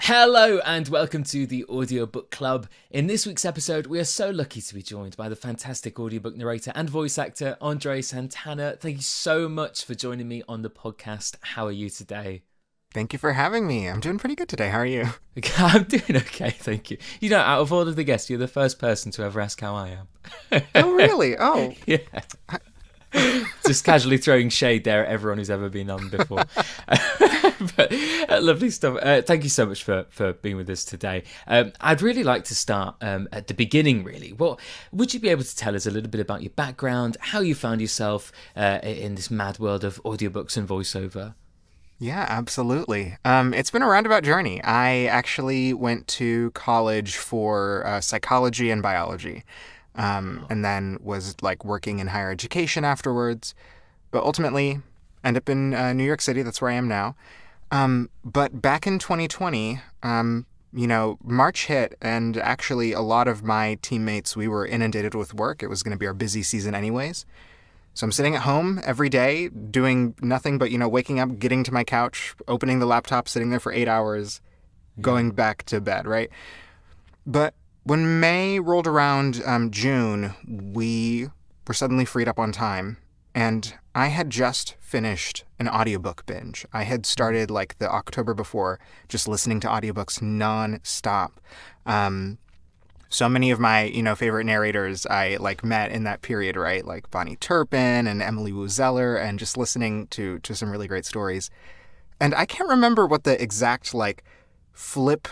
Hello and welcome to the Audiobook Club. In this week's episode, we are so lucky to be joined by the fantastic audiobook narrator and voice actor, André Santana. Thank you so much for joining me on the podcast. How are you today? Thank you for having me. I'm doing pretty good today. How are you? I'm doing okay, thank you. You know, out of all of the guests, you're the first person to ever ask how I am. Oh, really? Oh. Yeah. Just casually throwing shade there at everyone who's ever been on before. But lovely stuff. Thank you so much for being with us today. I'd really like to start at the beginning, really. What would you be able to tell us a little bit about your background, how you found yourself in this mad world of audiobooks and voiceover? Yeah, absolutely. It's been a roundabout journey. I actually went to college for psychology and biology. And then was working in higher education afterwards, but ultimately ended up in New York City. That's where I am now. But back in 2020, March hit, and actually a lot of my teammates, we were inundated with work. It was going to be our busy season anyways. So I'm sitting at home every day doing nothing but, waking up, getting to my couch, opening the laptop, sitting there for 8 hours, going back to bed, right? But when May rolled around, June, we were suddenly freed up on time, and I had just finished an audiobook binge. I had started the October before just listening to audiobooks non-stop. So many of my, favorite narrators I met in that period, right? Like Bonnie Turpin and Emily Wu Zeller, and just listening to some really great stories. And I can't remember what the exact flip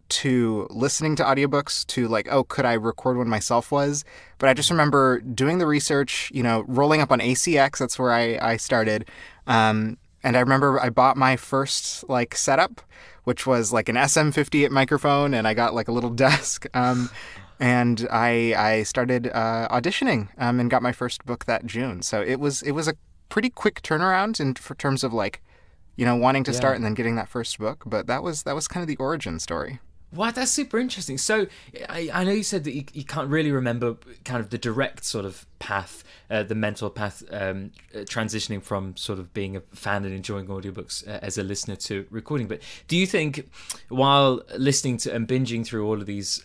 to listening to audiobooks to could I record one myself was, but I just remember doing the research, rolling up on ACX. That's where I started. And I remember I bought my first setup, which was an SM58 microphone, and I got a little desk. And I started auditioning and got my first book that June. So it was a pretty quick turnaround in terms of wanting to start and then getting that first book. But that was kind of the origin story. Wow, that's super interesting. So I know you said that you can't really remember kind of the direct sort of path, the mental path, transitioning from sort of being a fan and enjoying audiobooks as a listener to recording. But do you think while listening to and binging through all of these,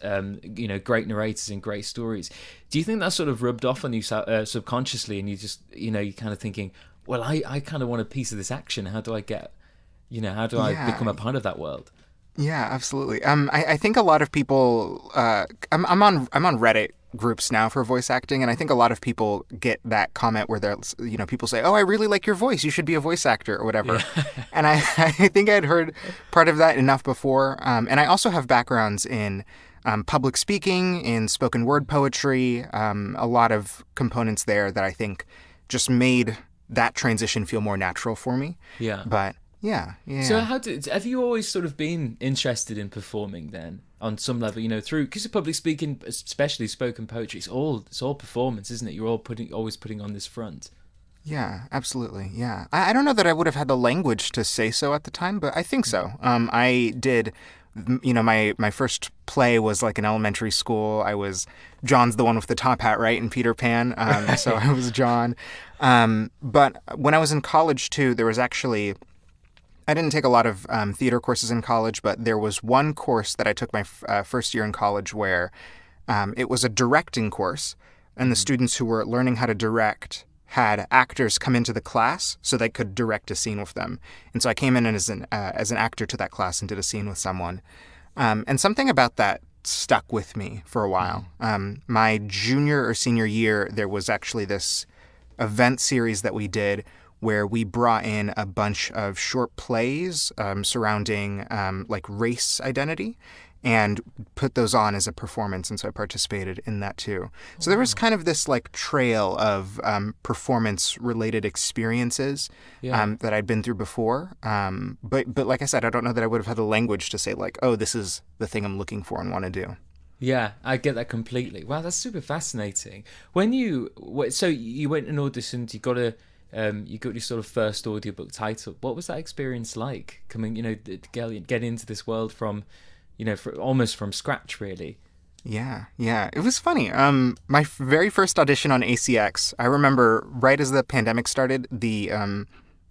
great narrators and great stories, do you think that sort of rubbed off on you subconsciously, and you just, you're kind of thinking, well, I kind of want a piece of this action. How do I get, I become a part of that world? Yeah, absolutely. I think a lot of people. I'm on Reddit groups now for voice acting, and I think a lot of people get that comment where they're, people say, "Oh, I really like your voice. You should be a voice actor or whatever." Yeah. And I think I'd heard part of that enough before. And I also have backgrounds in public speaking, in spoken word poetry, a lot of components there that I think just made that transition feel more natural for me. Yeah. But yeah. So have you always sort of been interested in performing then on some level, through, because public speaking, especially spoken poetry, it's all performance, isn't it? You're always putting on this front. Yeah, absolutely. Yeah. I don't know that I would have had the language to say so at the time, but I think so. I did, my first play was in elementary school. I was John's the one with the top hat, right? In Peter Pan. So I was John. But when I was in college too, there was actually, I didn't take a lot of theater courses in college, but there was one course that I took my first year in college where it was a directing course, and the students who were learning how to direct had actors come into the class so they could direct a scene with them. And so I came in as an actor to that class and did a scene with someone. And something about that stuck with me for a while. My junior or senior year, there was actually this event series that we did where we brought in a bunch of short plays surrounding race identity and put those on as a performance. And so I participated in that too. So there was kind of this trail of performance-related experiences that I'd been through before. But like I said, I don't know that I would have had the language to say oh, this is the thing I'm looking for and want to do. Yeah, I get that completely. Wow, that's super fascinating. So you went and auditioned, you got your sort of first audiobook title. What was that experience like, coming, get into this world from, almost from scratch, really? Yeah. It was funny. My very first audition on ACX, I remember right as the pandemic started, the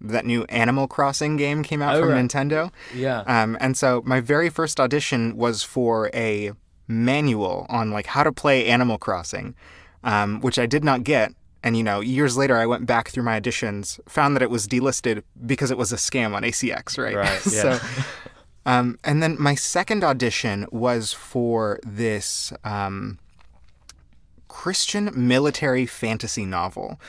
that new Animal Crossing game came out Oh, from right. Nintendo. Yeah. And so my very first audition was for a manual on like how to play Animal Crossing, which I did not get. And, years later, I went back through my auditions, found that it was delisted because it was a scam on ACX, right? Right. So, Yeah. and then my second audition was for this Christian military fantasy novel,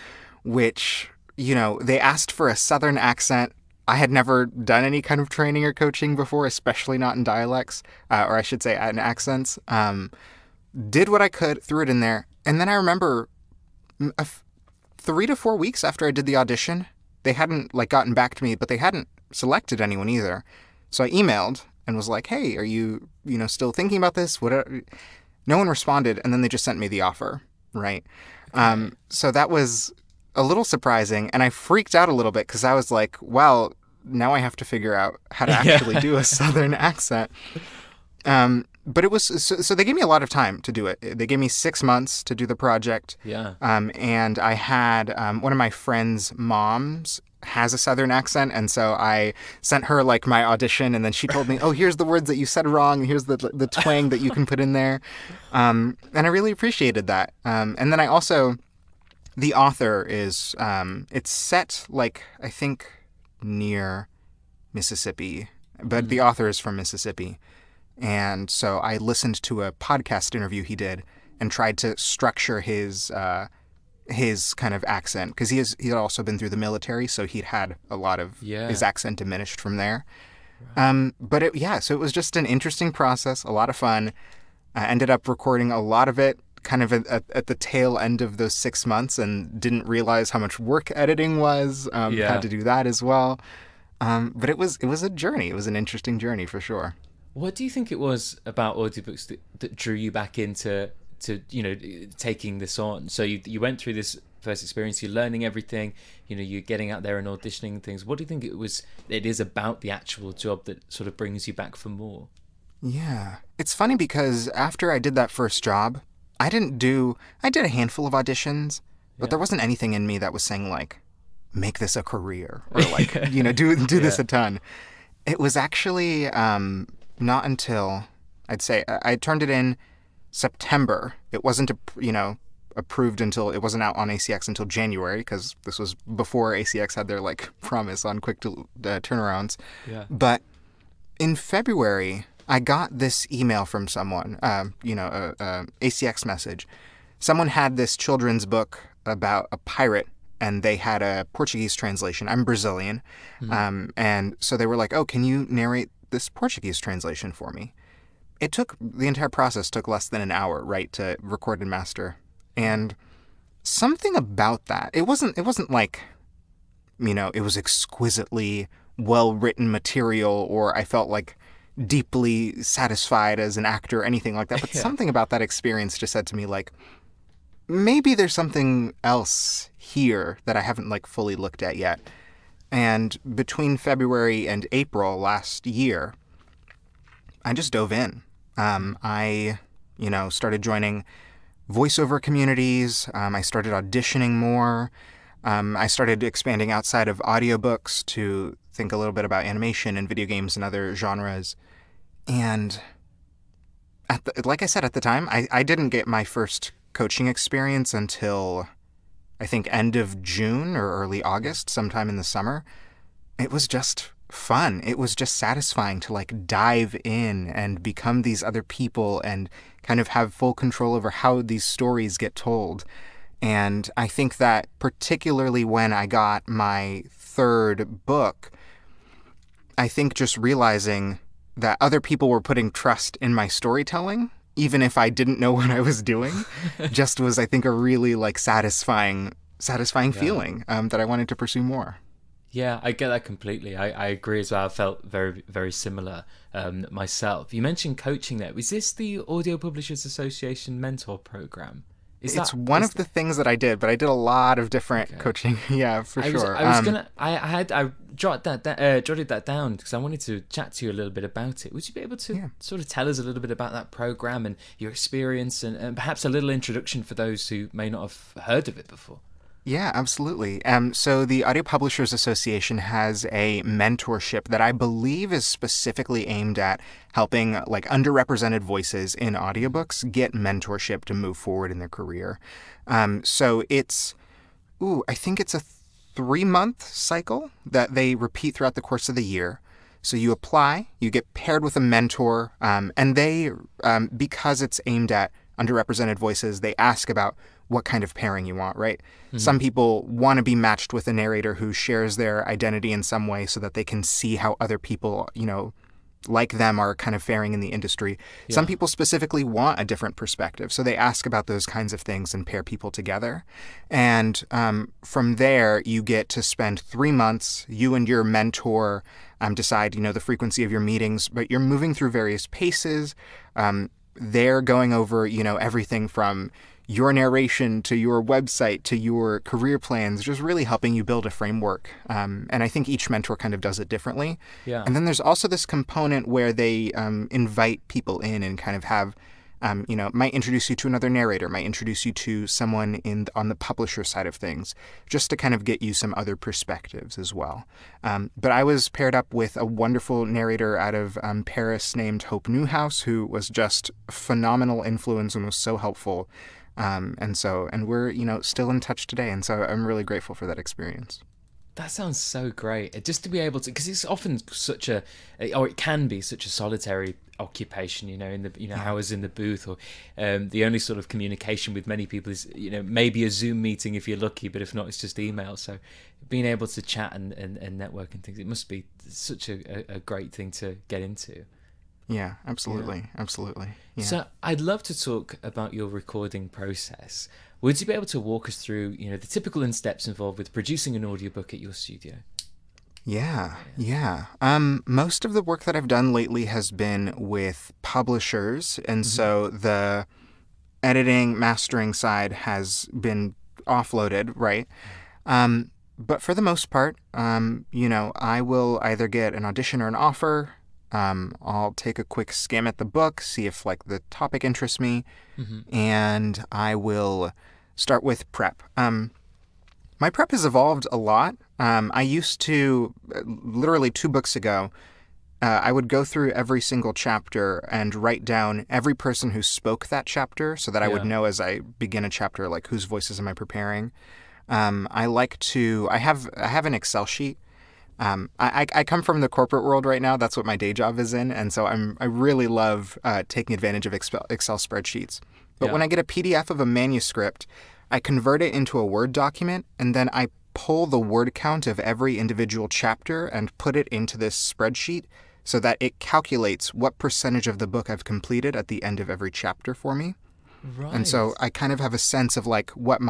which, they asked for a Southern accent. I had never done any kind of training or coaching before, especially not in dialects, or I should say in accents. Did what I could, threw it in there. And then I remember 3 to 4 weeks after I did the audition, they hadn't gotten back to me, but they hadn't selected anyone either. So I emailed and was like, "Hey, are you still thinking about this?" No one responded, and then they just sent me the offer, right? Okay. So that was a little surprising, and I freaked out a little bit because I was like, "Well, now I have to figure out how to actually do a Southern accent." But it was so they gave me a lot of time to do it. They gave me 6 months to do the project. Yeah. And I had one of my friends' moms has a Southern accent, and so I sent her my audition, and then she told me, "Oh, here's the words that you said wrong, and here's the twang that you can put in there," and I really appreciated that. And then I also, the author is it's set I think near Mississippi, but the author is from Mississippi. And so I listened to a podcast interview he did and tried to structure his kind of accent, because he had also been through the military, so he'd had a lot of his accent diminished from there. But so it was just an interesting process, a lot of fun. I ended up recording a lot of it kind of at the tail end of those 6 months, and didn't realize how much work editing was. Had to do that as well. But it was a journey. It was an interesting journey for sure. What do you think it was about audiobooks that drew you back into taking this on? So you went through this first experience, you're learning everything, you're getting out there and auditioning things. What do you think it is about the actual job that sort of brings you back for more? Yeah. It's funny because after I did that first job, I did a handful of auditions, but there wasn't anything in me that was saying make this a career, or do this a ton. It was actually not until, I'd say, I turned it in September. It wasn't approved until, it wasn't out on ACX until January, because this was before ACX had their promise on quick turnarounds. Yeah. But in February, I got this email from someone, ACX message. Someone had this children's book about a pirate, and they had a Portuguese translation. I'm Brazilian. And so they were like, "Oh, can you narrate this Portuguese translation for me?" The entire process took less than an hour, right, to record and master. And something about that, it wasn't it was exquisitely well-written material, or I felt deeply satisfied as an actor or anything like that. But something about that experience just said to me, maybe there's something else here that I haven't fully looked at yet. And between February and April last year, I just dove in. I started joining voiceover communities. I started auditioning more. I started expanding outside of audiobooks to think a little bit about animation and video games and other genres. And like I said, at the time, I didn't get my first coaching experience until, I think, end of June or early August, sometime in the summer. It was just fun. It was just satisfying to dive in and become these other people and kind of have full control over how these stories get told. And I think that particularly when I got my third book, I think just realizing that other people were putting trust in my storytelling, even if I didn't know what I was doing, just was, I think, a really satisfying feeling that I wanted to pursue more. Yeah, I get that completely. I agree as well. I felt very, very similar myself. You mentioned coaching there. Was this the Audio Publishers Association mentor program? It's one of the things that I did, but I did a lot of different coaching. Yeah, for sure. I jotted that down because I wanted to chat to you a little bit about it. Would you be able to sort of tell us a little bit about that program and your experience, and perhaps a little introduction for those who may not have heard of it before? Yeah, absolutely. So the Audio Publishers Association has a mentorship that I believe is specifically aimed at helping like underrepresented voices in audiobooks get mentorship to move forward in their career. So I think it's a 3-month cycle that they repeat throughout the course of the year. So you apply, you get paired with a mentor, and they, because it's aimed at underrepresented voices, they ask about what kind of pairing you want, right? Some people want to be matched with a narrator who shares their identity in some way so that they can see how other people, like them are kind of faring in the industry. Yeah. Some people specifically want a different perspective. So they ask about those kinds of things and pair people together. And from there, you get to spend 3 months, you and your mentor decide, the frequency of your meetings, but you're moving through various paces. They're going over, everything from your narration to your website to your career plans, just really helping you build a framework. And I think each mentor kind of does it differently. Yeah. And then there's also this component where they invite people in and kind of have, might introduce you to another narrator, might introduce you to someone on the publisher side of things, just to kind of get you some other perspectives as well. But I was paired up with a wonderful narrator out of Paris named Hope Newhouse, who was just a phenomenal influence and was so helpful. And we're, still in touch today. And so I'm really grateful for that experience. That sounds so great. Just to be able to, because it's often it can be such a solitary occupation, in the, hours in the booth, or the only sort of communication with many people is, maybe a Zoom meeting if you're lucky, but if not, it's just email. So being able to chat and network and things, it must be such a great thing to get into. Yeah, absolutely. Yeah. Absolutely. Yeah. So I'd love to talk about your recording process. Would you be able to walk us through, the typical steps involved with producing an audiobook at your studio? Yeah. Most of the work that I've done lately has been with publishers, and so the editing, mastering side has been offloaded, right? But for the most part, I will either get an audition or an offer. I'll take a quick skim at the book, see if the topic interests me, and I will start with prep. My prep has evolved a lot. I used to, literally 2 books ago, I would go through every single chapter and write down every person who spoke that chapter so that I would know as I begin a chapter, whose voices am I preparing. I have an Excel sheet. I come from the corporate world right now. That's what my day job is in. And so I really love taking advantage of Excel spreadsheets. But when I get a PDF of a manuscript, I convert it into a Word document, and then I pull the word count of every individual chapter and put it into this spreadsheet so that it calculates what percentage of the book I've completed at the end of every chapter for me. Right. And so I kind of have a sense of what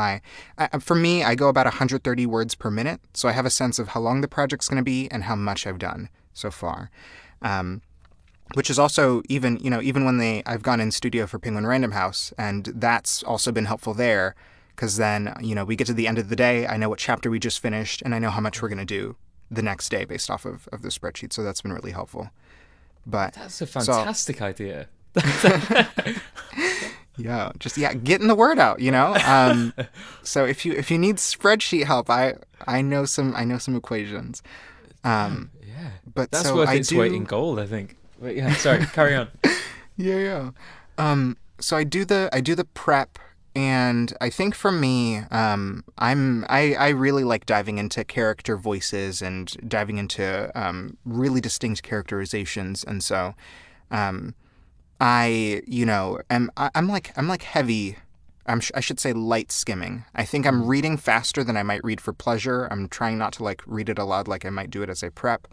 for me, I go about 130 words per minute. So I have a sense of how long the project's going to be and how much I've done so far. Which is also even when I've gone in studio for Penguin Random House, and that's also been helpful there because then, we get to the end of the day, I know what chapter we just finished, and I know how much we're going to do the next day based off of the spreadsheet. So that's been really helpful. But that's a fantastic idea. Yeah, getting the word out, So if you need spreadsheet help, I know some equations. But that's so worth its weight in gold, I think. But sorry, carry on. Yeah. So I do the prep, and I think for me, I really like diving into character voices and diving into really distinct characterizations, and so I should say light skimming. I think I'm reading faster than I might read for pleasure. I'm trying not to read it aloud like I might do it as I prep,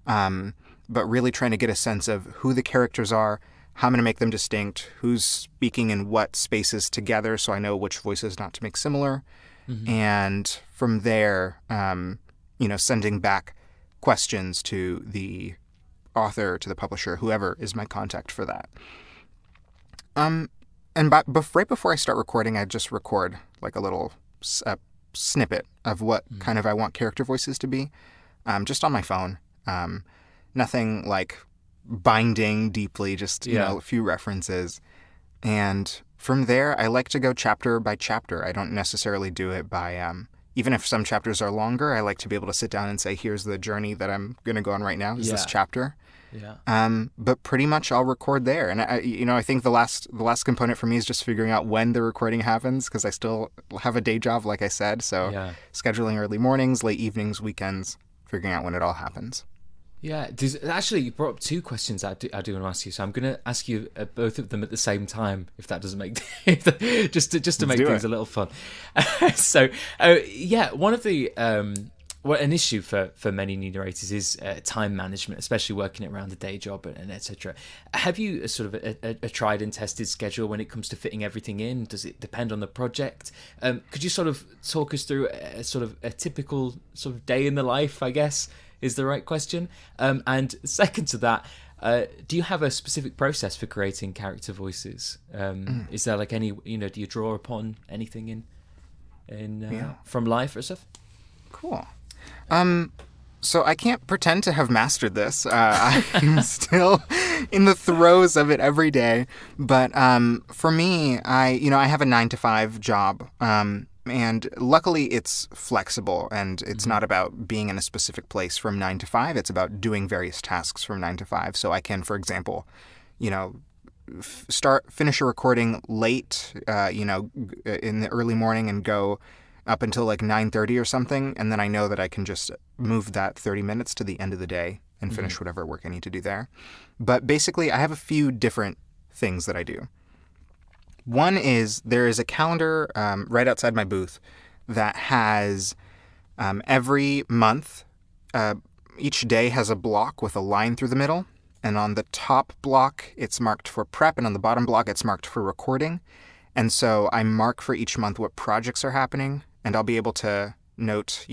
but really trying to get a sense of who the characters are, how I'm going to make them distinct, who's speaking in what spaces together so I know which voices not to make similar. And from there, sending back questions to the author, to the publisher, whoever is my contact for that. And right before I start recording, I just record a little snippet of what kind of I want character voices to be, just on my phone. Nothing binding deeply, just a few references. And from there, I like to go chapter by chapter. I don't necessarily do it by even if some chapters are longer, I like to be able to sit down and say, here's the journey that I'm going to go on right now, is this chapter. Yeah. But pretty much I'll record there. And I think the last component for me is just figuring out when the recording happens, because I still have a day job, like I said. So scheduling early mornings, late evenings, weekends, figuring out when it all happens. Yeah, actually, you brought up two questions I do want to ask you, so I'm going to ask you both of them at the same time, if that doesn't make just to make things a little fun. So, one of the an issue for many new narrators is time management, especially working around the day job and etc. Have you sort of a tried and tested schedule when it comes to fitting everything in? Does it depend on the project? Could you sort of talk us through a typical sort of day in the life, I guess, is the right question. And second to that, do you have a specific process for creating character voices? Is there like any, do you draw upon anything in from life or stuff? Cool. So I can't pretend to have mastered this. I'm still in the throes of it every day. But for me, I have a 9-to-5 job. And luckily it's flexible, and it's not about being in a specific place from 9 to 5. It's about doing various tasks from 9 to 5. So I can, for example, finish a recording late, in the early morning and go up until like 9:30 or something. And then I know that I can just move that 30 minutes to the end of the day and finish whatever work I need to do there. But basically I have a few different things that I do. One is there is a calendar right outside my booth that has every month, each day has a block with a line through the middle. And on the top block, it's marked for prep. And on the bottom block, it's marked for recording. And so I mark for each month what projects are happening. And I'll be able to note,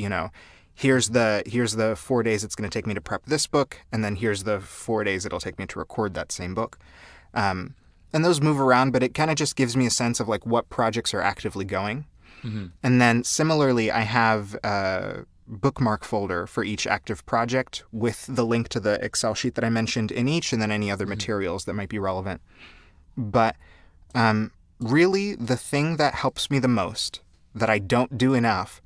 here's the 4 days it's going to take me to prep this book. And then here's the 4 days it'll take me to record that same book. And those move around, but it kind of just gives me a sense of like what projects are actively going. And then similarly, I have a bookmark folder for each active project with the link to the Excel sheet that I mentioned in each, and then any other materials that might be relevant. But really, the thing that helps me the most, that I don't do enough,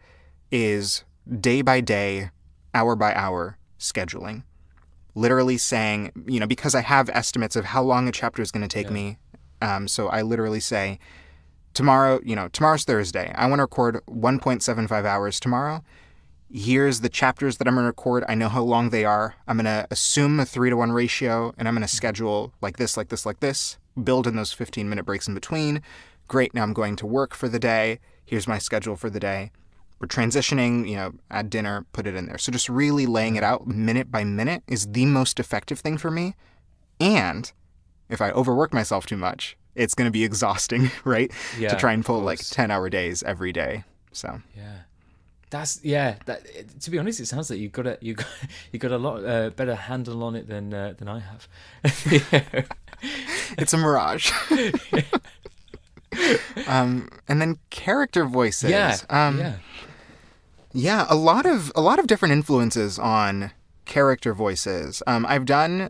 is day by day, hour by hour scheduling. Literally saying, because I have estimates of how long a chapter is going to take me. So I literally say, tomorrow's Thursday. I want to record 1.75 hours tomorrow. Here's the chapters that I'm going to record. I know how long they are. I'm going to assume a 3-to-1 ratio, and I'm going to schedule like this, like this, like this. Build in those 15-minute breaks in between. Great, now I'm going to work for the day. Here's my schedule for the day. We're transitioning, add dinner, put it in there. So just really laying it out minute by minute is the most effective thing for me. And if I overwork myself too much, it's going to be exhausting, right? Yeah, to try and pull like 10-hour days every day. So to be honest, it sounds like you got a lot better handle on it than I have. It's a mirage. And then character voices. Yeah, a lot of different influences on character voices. I've done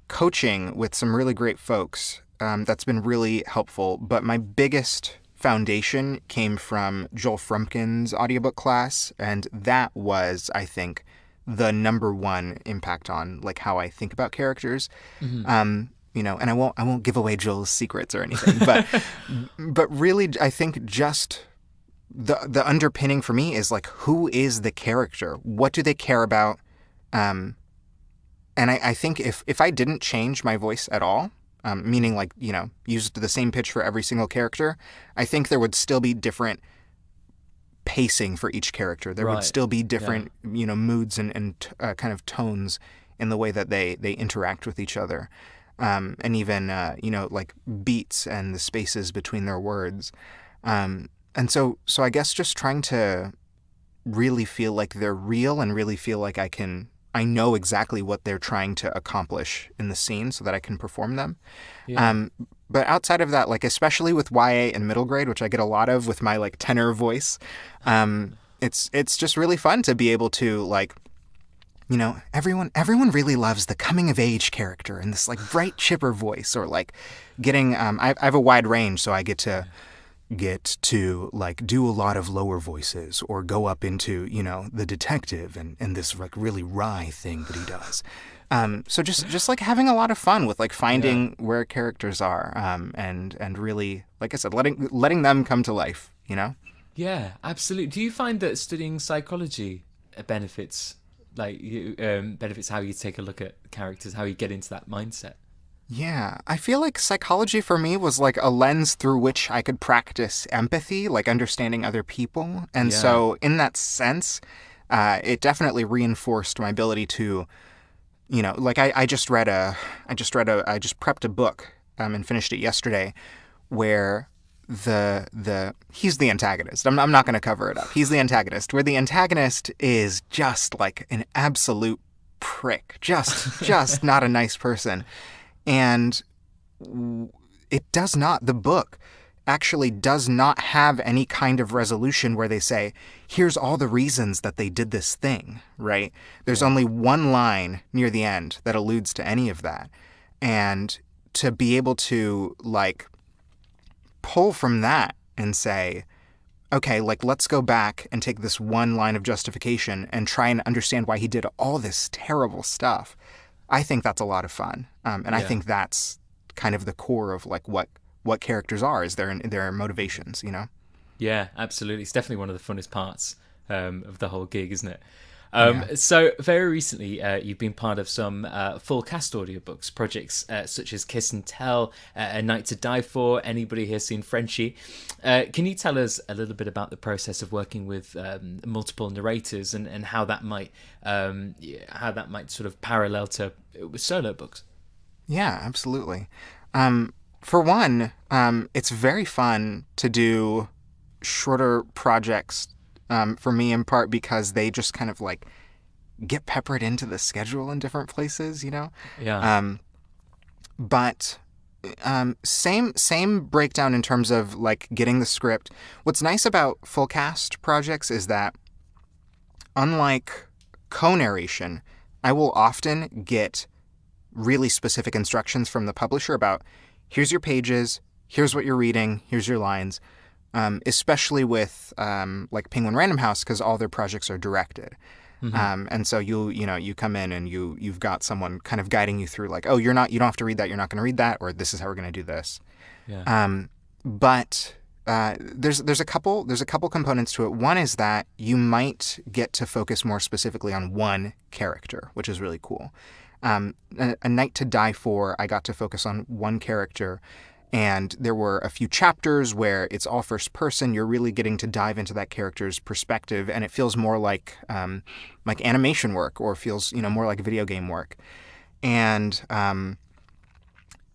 coaching with some really great folks. That's been really helpful. But my biggest foundation came from Joel Frumpkin's audiobook class, and that was, I think, the number one impact on like how I think about characters. And I won't give away Joel's secrets or anything, but really, I think just the underpinning for me is like, who is the character? What do they care about? And I think if I didn't change my voice at all, meaning like, used the same pitch for every single character, I think there would still be different pacing for each character. There would still be different, moods and kind of tones in the way that they interact with each other. And even, like beats and the spaces between their words. And so I guess just trying to really feel like they're real and really feel like I know exactly what they're trying to accomplish in the scene so that I can perform them. But outside of that, like especially with YA and middle grade, which I get a lot of with my like tenor voice, it's just really fun to be able to like, everyone really loves the coming of age character and this like bright chipper voice, or like getting I have a wide range, so I get to get to like do a lot of lower voices or go up into, the detective and this like really wry thing that he does. So just like having a lot of fun with like finding where characters are, and really, like I said, letting them come to life, Yeah, absolutely. Do you find that studying psychology benefits, benefits how you take a look at characters, how you get into that mindset? Yeah, I feel like psychology for me was like a lens through which I could practice empathy, like understanding other people. And Yeah. so in that sense, it definitely reinforced my ability to, like I just prepped a book, and finished it yesterday, where he's the antagonist. I'm not going to cover it up. He's the antagonist, where the antagonist is just like an absolute prick, just not a nice person. And the book actually does not have any kind of resolution where they say, here's all the reasons that they did this thing, right? There's only one line near the end that alludes to any of that. And to be able to like pull from that and say, okay, like let's go back and take this one line of justification and try and understand why he did all this terrible stuff. I think that's a lot of fun, and I think that's kind of the core of like what characters are, is their motivations, Yeah, absolutely. It's definitely one of the funnest parts of the whole gig, isn't it? Yeah. So very recently, you've been part of some full cast audiobooks projects such as Kiss and Tell, A Night to Die For. Anybody here seen Frenchie? Can you tell us a little bit about the process of working with multiple narrators and how that might sort of parallel to with solo books? Yeah, absolutely. For one, it's very fun to do shorter projects, for me, in part because they just kind of like get peppered into the schedule in different places, Yeah. But same breakdown in terms of like getting the script. What's nice about full cast projects is that, unlike co-narration, I will often get really specific instructions from the publisher about, here's your pages, here's what you're reading, here's your lines. Especially with like Penguin Random House, because all their projects are directed. And so you come in and you've got someone kind of guiding you through like, oh, you don't have to read that, you're not going to read that, or this is how we're going to do this. Yeah. But there's a couple components to it. One is that you might get to focus more specifically on one character, which is really cool. A Night to Die For, I got to focus on one character. And there were a few chapters where it's all first person. You're really getting to dive into that character's perspective, and it feels more like animation work, or feels more like video game work. And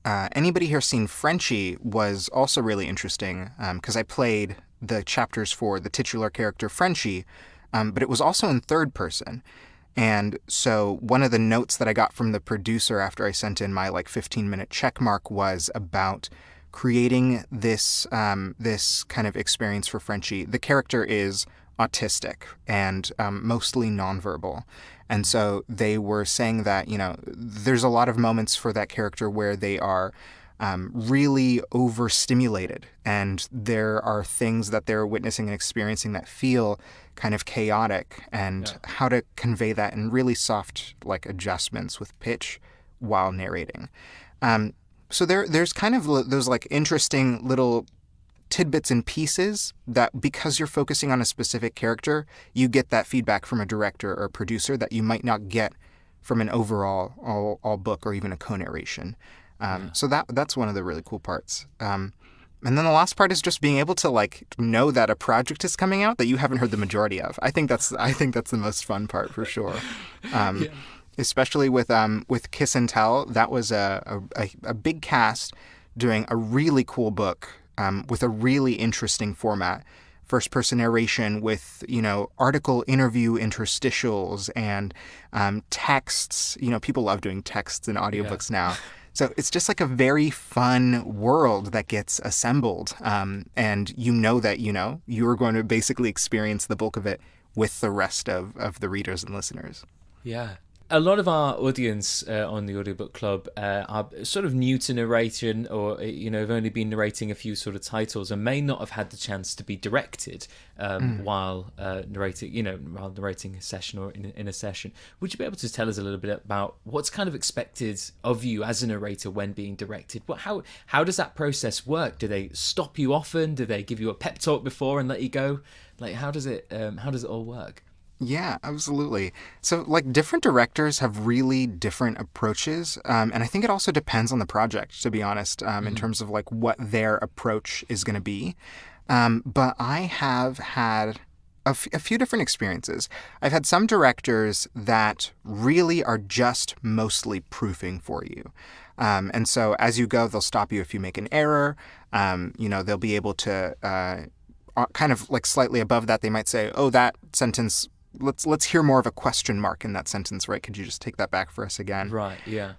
anybody here seen Frenchie was also really interesting, because I played the chapters for the titular character Frenchie, but it was also in third person. And so one of the notes that I got from the producer after I sent in my 15-minute check mark was about creating this this kind of experience for Frenchie. The character is autistic and mostly nonverbal. And so they were saying that, there's a lot of moments for that character where they are really overstimulated, and there are things that they're witnessing and experiencing that feel kind of chaotic, and how to convey that in really soft adjustments with pitch while narrating. So there's kind of those interesting little tidbits and pieces that, because you're focusing on a specific character, you get that feedback from a director or producer that you might not get from an overall all book or even a co-narration. So that's one of the really cool parts. And then the last part is just being able to know that a project is coming out that you haven't heard the majority of. I think that's the most fun part for sure. Especially with Kiss and Tell, that was a big cast doing a really cool book with a really interesting format. First person narration with, article interview interstitials and texts. People love doing texts in audiobooks now. So it's just a very fun world that gets assembled. And that, you're going to basically experience the bulk of it with the rest of the readers and listeners. Yeah. a lot of our audience on the Audiobook Club are sort of new to narration, or have only been narrating a few sort of titles and may not have had the chance to be directed while narrating a session or in a session. Would you be able to tell us a little bit about what's kind of expected of you as a narrator when being directed? How does that process work? Do they stop you often? Do they give you a pep talk before and let you go? Like, how does it all work? Yeah, absolutely. So, like, different directors have really different approaches, and I think it also depends on the project, to be honest, in terms of like what their approach is going to be. But I have had a few different experiences. I've had some directors that really are just mostly proofing for you. And so as you go, they'll stop you if you make an error. They'll be able to kind of like slightly above that, they might say, oh, that sentence, let's hear more of a question mark in that sentence, right? Could you just take that back for us again? Right, yeah.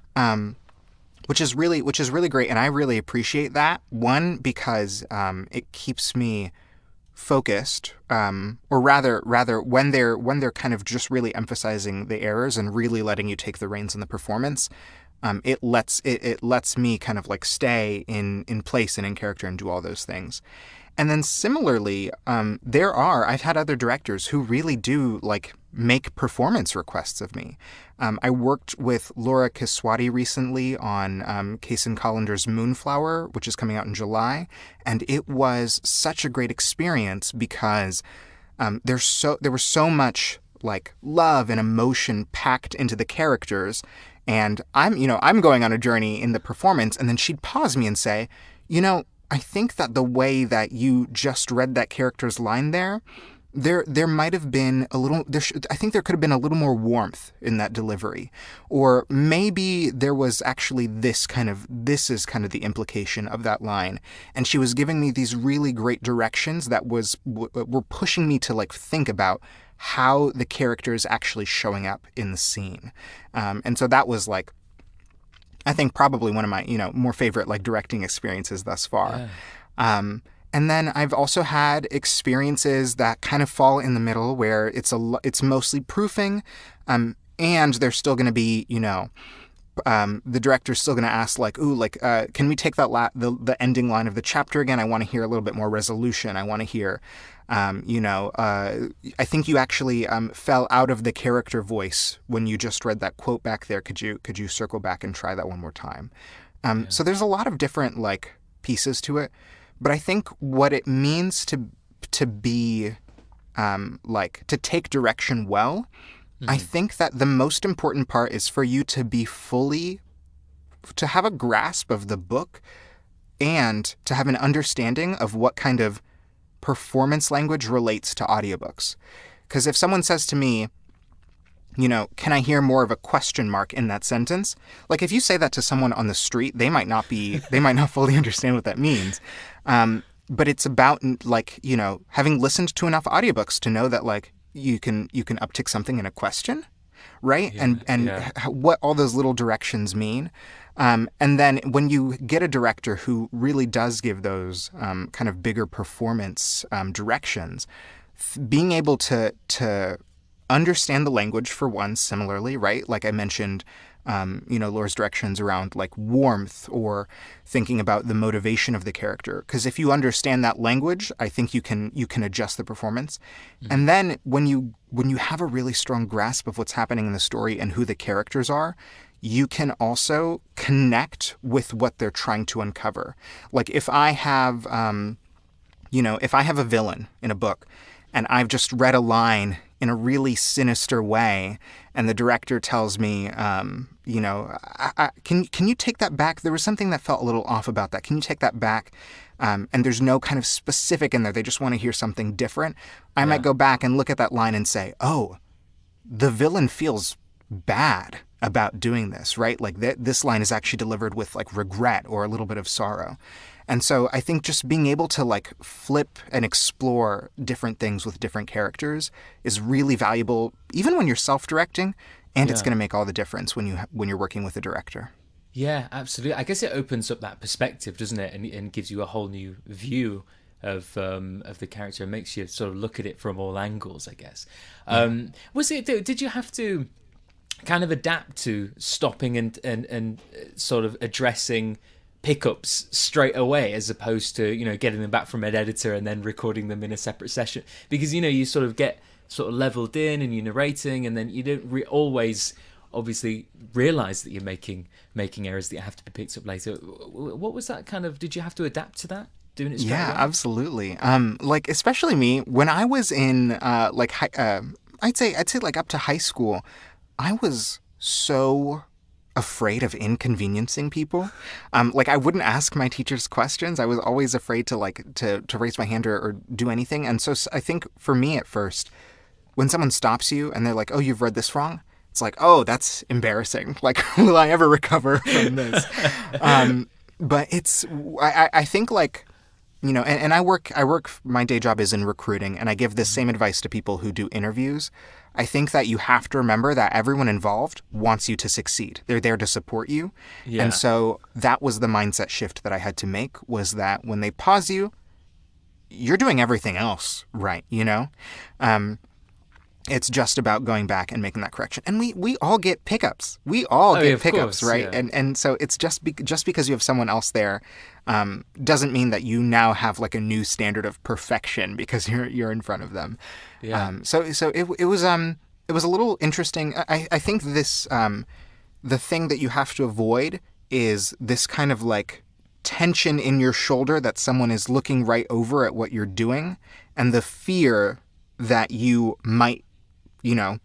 Which is really great, and I really appreciate that. One, because it keeps me focused, or rather when they're kind of just really emphasizing the errors and really letting you take the reins in the performance, it lets me kind of like stay in place and in character and do all those things. And then similarly, I've had other directors who really do like make performance requests of me. I worked with Laura Kiswati recently on Kaysen Collander's Moonflower, which is coming out in July, and it was such a great experience because there was so much like love and emotion packed into the characters, and I'm going on a journey in the performance, and then she'd pause me and say, I think that the way that you just read that character's line there might have been a little, I think there could have been a little more warmth in that delivery. Or maybe there was actually this is kind of the implication of that line. And she was giving me these really great directions that were pushing me to like think about how the character is actually showing up in the scene. And so that was like, I think probably one of my, more favorite like directing experiences thus far. Yeah. And then I've also had experiences that kind of fall in the middle where it's mostly proofing, and there's still going to be, the director's still going to ask like, ooh, like, can we take that the ending line of the chapter again? I want to hear a little bit more resolution. I want to hear, I think you actually fell out of the character voice when you just read that quote back there. Could you circle back and try that one more time? So there's a lot of different like pieces to it, but I think what it means to be like to take direction well. I think that the most important part is for you to be to have a grasp of the book and to have an understanding of what kind of performance language relates to audiobooks. Because if someone says to me, can I hear more of a question mark in that sentence? Like if you say that to someone on the street, they might not fully understand what that means. But it's about like, having listened to enough audiobooks to know that like, you can uptick something in a question, right? Yeah, what all those little directions mean. And then when you get a director who really does give those kind of bigger performance directions, being able to understand the language for one similarly, right? Like I mentioned, Laura's directions around like warmth or thinking about the motivation of the character. Because if you understand that language, I think you can adjust the performance. Mm-hmm. And then when you have a really strong grasp of what's happening in the story and who the characters are, you can also connect with what they're trying to uncover. Like if I have, if I have a villain in a book and I've just read a line in a really sinister way, and the director tells me, can you take that back? There was something that felt a little off about that. Can you take that back? And there's no kind of specific in there. They just want to hear something different. I might go back and look at that line and say, oh, the villain feels bad about doing this, right? Like this line is actually delivered with like regret or a little bit of sorrow. And so I think just being able to like flip and explore different things with different characters is really valuable, even when you're self-directing, and it's going to make all the difference when you're working with a director. Yeah, absolutely. I guess it opens up that perspective, doesn't it, and gives you a whole new view of the character and makes you sort of look at it from all angles, I guess. Did you have to kind of adapt to stopping and sort of addressing pickups straight away, as opposed to, you know, getting them back from an editor and then recording them in a separate session? Because, you know, you sort of get sort of leveled in and you're narrating, and then you don't always obviously realize that you're making errors that have to be picked up later. What was that kind of, did you have to adapt to that, doing it straight away? Absolutely. Like, especially me, when I was in I'd say like up to high school, I was so afraid of inconveniencing people. Like, I wouldn't ask my teachers questions. I was always afraid to raise my hand or do anything. And so I think for me at first, when someone stops you and they're like, "Oh, you've read this wrong," it's like, "Oh, that's embarrassing. Like, will I ever recover from this?" But I think, like, you know, and I work, my day job is in recruiting, and I give this same advice to people who do interviews. I think that you have to remember that everyone involved wants you to succeed. They're there to support you. Yeah. And so that was the mindset shift that I had to make, was that when they pause you, you're doing everything else right, you know? It's just about going back and making that correction. And we all get pickups. We all get pickups, right? Yeah. And so it's just because you have someone else there doesn't mean that you now have like a new standard of perfection because you're in front of them. Yeah. So it was a little interesting. I think this the thing that you have to avoid is this kind of like tension in your shoulder that someone is looking right over at what you're doing, and the fear that you might, you know,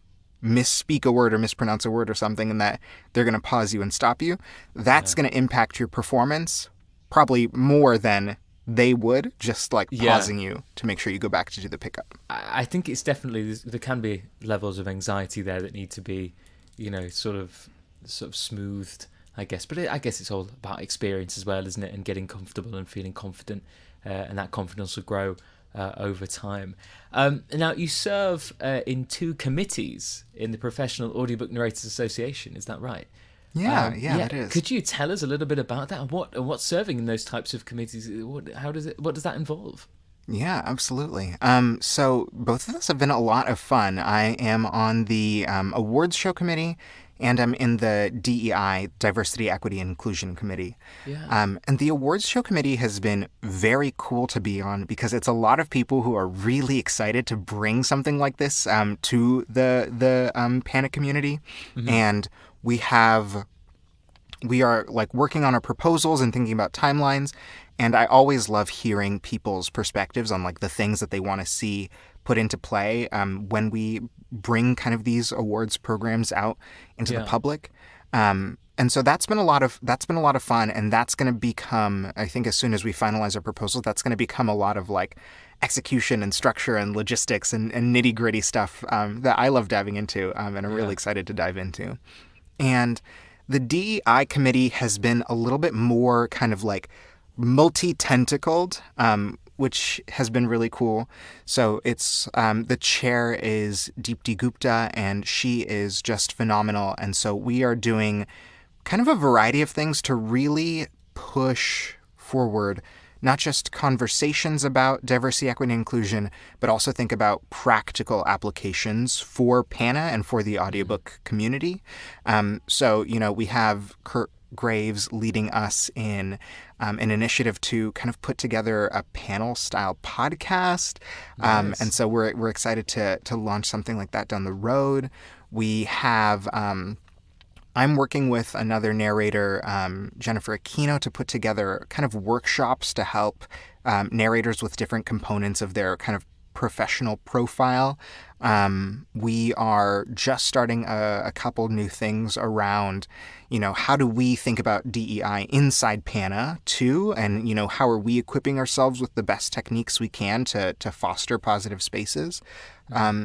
misspeak a word or mispronounce a word or something, and that they're going to pause you and stop you. That's going to impact your performance probably more than they would just like pausing you to make sure you go back to do the pickup. I think it's definitely, there can be levels of anxiety there that need to be, you know, sort of smoothed, I guess. But I guess it's all about experience as well, isn't it? And getting comfortable and feeling confident, and that confidence will grow over time. Now, you serve in 2 committees in the Professional Audiobook Narrators Association, is that right? Yeah, that is. Could you tell us a little bit about that, and what's serving in those types of committees? What does that involve? Yeah, absolutely. So both of us have been a lot of fun. I am on the awards show committee, and I'm in the DEI, Diversity, Equity, and Inclusion Committee. Yeah. And the awards show committee has been very cool to be on because it's a lot of people who are really excited to bring something like this to the PANA community. Mm-hmm. And we are like working on our proposals and thinking about timelines. And I always love hearing people's perspectives on like the things that they want to see put into play when we bring kind of these awards programs out into the public. And so that's been a lot of fun, and that's going to become, I think, as soon as we finalize our proposal, that's going to become a lot of like execution and structure and logistics and nitty gritty stuff that I love diving into, and I'm really excited to dive into. And the DEI committee has been a little bit more kind of like multi-tentacled, which has been really cool. So it's the chair is Deepti Gupta, and she is just phenomenal. And so we are doing kind of a variety of things to really push forward not just conversations about diversity, equity, and inclusion, but also think about practical applications for PANA and for the audiobook community. So, you know, we have Kurt Graves leading us in an initiative to kind of put together a panel-style podcast. Nice. And so we're excited to launch something like that down the road. We have... I'm working with another narrator, Jennifer Aquino, to put together kind of workshops to help narrators with different components of their kind of professional profile. We are just starting a couple new things around, you know, how do we think about DEI inside PANA too? And, you know, how are we equipping ourselves with the best techniques we can to foster positive spaces?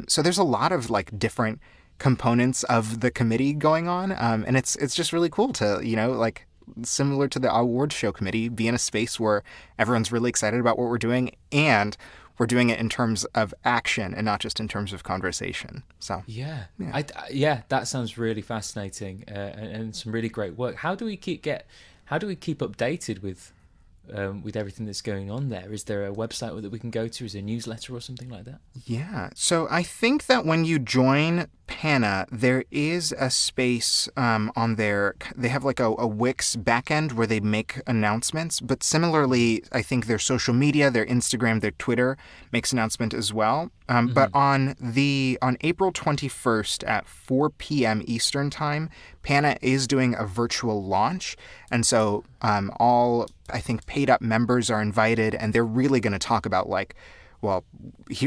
So there's a lot of like different components of the committee going on. And it's just really cool to, you know, like similar to the awards show committee, be in a space where everyone's really excited about what we're doing, and we're doing it in terms of action and not just in terms of conversation. So yeah, that sounds really fascinating, and some really great work. How do we keep updated with everything that's going on there? Is there a website that we can go to? Is there a newsletter or something like that? Yeah. So I think that when you join PANA, there is a space on there. They have like a Wix backend where they make announcements, but similarly, I think their social media, their Instagram, their Twitter makes announcement as well. But on April 21st at 4 p.m. Eastern Time, PANA is doing a virtual launch, and so all, I think, paid up members are invited, and they're really going to talk about like, well,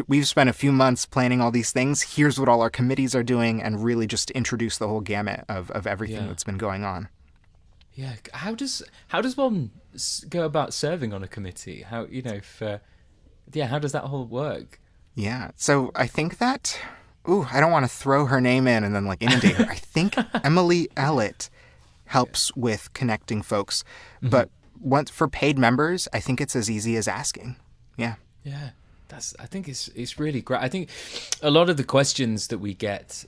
we've spent a few months planning all these things. Here's what all our committees are doing, and really just introduce the whole gamut of everything that's been going on. Yeah. How does one go about serving on a committee? How how does that whole work? Yeah. So I think that, I don't want to throw her name in and then like inundate her. I think Emily Ellett helps with connecting folks, but for paid members, I think it's as easy as asking. Yeah. Yeah. I think it's really great. I think a lot of the questions that we get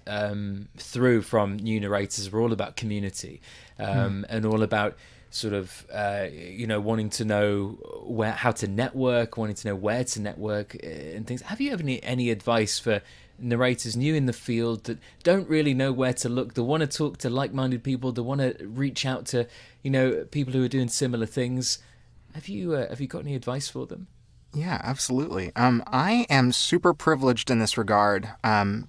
through from new narrators are all about community and all about sort of wanting to know how to network, wanting to know where to network and things. Have you ever any advice for narrators new in the field that don't really know where to look, that want to talk to like-minded people, that want to reach out to people who are doing similar things? Have you got any advice for them? Yeah, absolutely. I am super privileged in this regard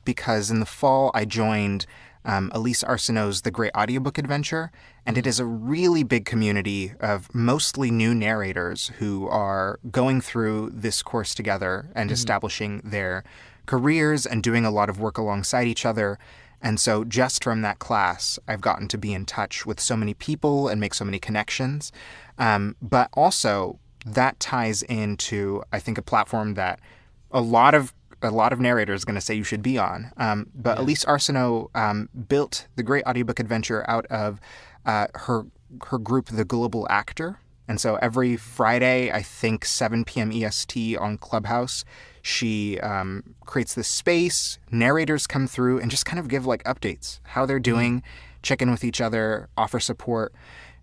because in the fall I joined Elise Arsenault's The Great Audiobook Adventure, and it is a really big community of mostly new narrators who are going through this course together and establishing their careers and doing a lot of work alongside each other. And so just from that class, I've gotten to be in touch with so many people and make so many connections. But also, that ties into, I think, a platform that a lot of narrators are going to say you should be on. But Elise Arsenault built the Great Audiobook Adventure out of her group, The Global Actor. And so every Friday, I think 7 p.m. EST on Clubhouse, she creates this space. Narrators come through and just kind of give like updates, how they're doing, check in with each other, offer support.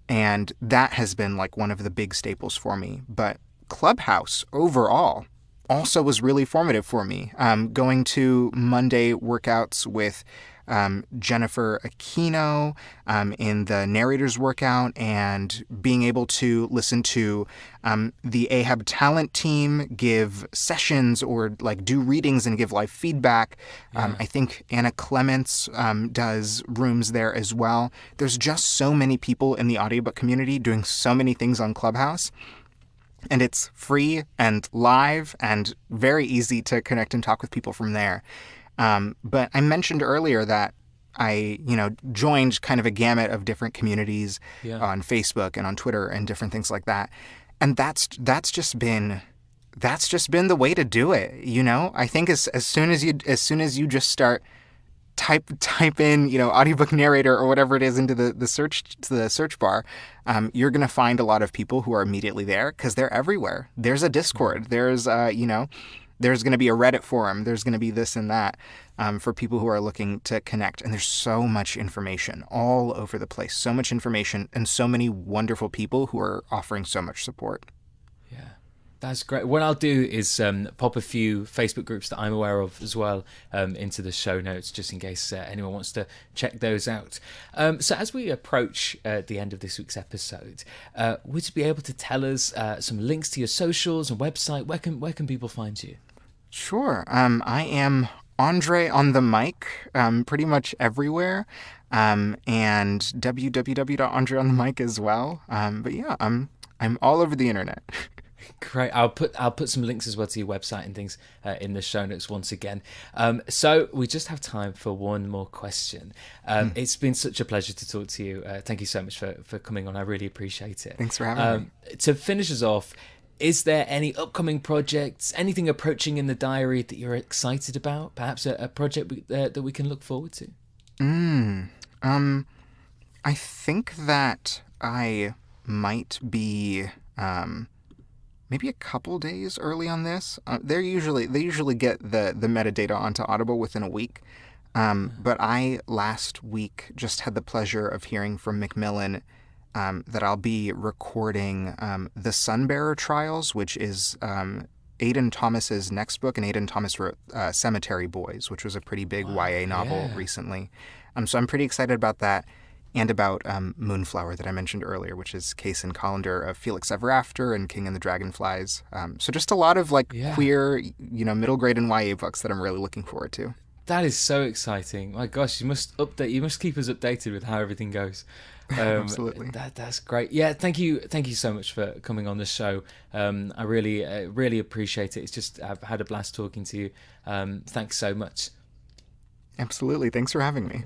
And that has been like one of the big staples for me. But Clubhouse overall also was really formative for me. Going to Monday workouts with Jennifer Aquino in the narrators workout, and being able to listen to the Ahab talent team give sessions or like do readings and give live feedback. I think Anna Clements does rooms there as well. There's just so many people in the audiobook community doing so many things on Clubhouse. And it's free and live and very easy to connect and talk with people from there. But I mentioned earlier that I, joined kind of a gamut of different communities on Facebook and on Twitter and different things like that. And that's just been the way to do it. I think as soon as you just start type in, audiobook narrator or whatever it is into the search bar, you're going to find a lot of people who are immediately there because they're everywhere. There's a Discord. There's, there's going to be a Reddit forum. There's going to be this and that for people who are looking to connect. And there's so much information all over the place, so much information and so many wonderful people who are offering so much support. Yeah. That's great. What I'll do is pop a few Facebook groups that I'm aware of as well into the show notes, just in case anyone wants to check those out. So as we approach the end of this week's episode, would you be able to tell us some links to your socials and website? Where can people find you? Sure. I am André on the mic, pretty much everywhere, and www.andreonthemic as well. But yeah, I'm all over the internet. Great. I'll put some links as well to your website and things in the show notes once again. So we just have time for one more question. It's been such a pleasure to talk to you. Thank you so much for coming on. I really appreciate it. Thanks for having me. To finish us off, is there any upcoming projects, anything approaching in the diary that you're excited about? Perhaps a project that we can look forward to? I think that I might be maybe a couple days early on this. They usually get the metadata onto Audible within a week. But I last week just had the pleasure of hearing from Macmillan that I'll be recording the Sunbearer Trials, which is Aidan Thomas's next book, and Aidan Thomas wrote Cemetery Boys, which was a pretty big YA novel recently. So I'm pretty excited about that, and about Moonflower that I mentioned earlier, which is Case and Colander of Felix Ever After and King and the Dragonflies. So just a lot of queer, middle grade and YA books that I'm really looking forward to. That is so exciting. My gosh, you must keep us updated with how everything goes. Absolutely. That's great. Yeah, thank you so much for coming on the show. I really appreciate it. I've had a blast talking to you. Thanks so much. Absolutely. Thanks for having me.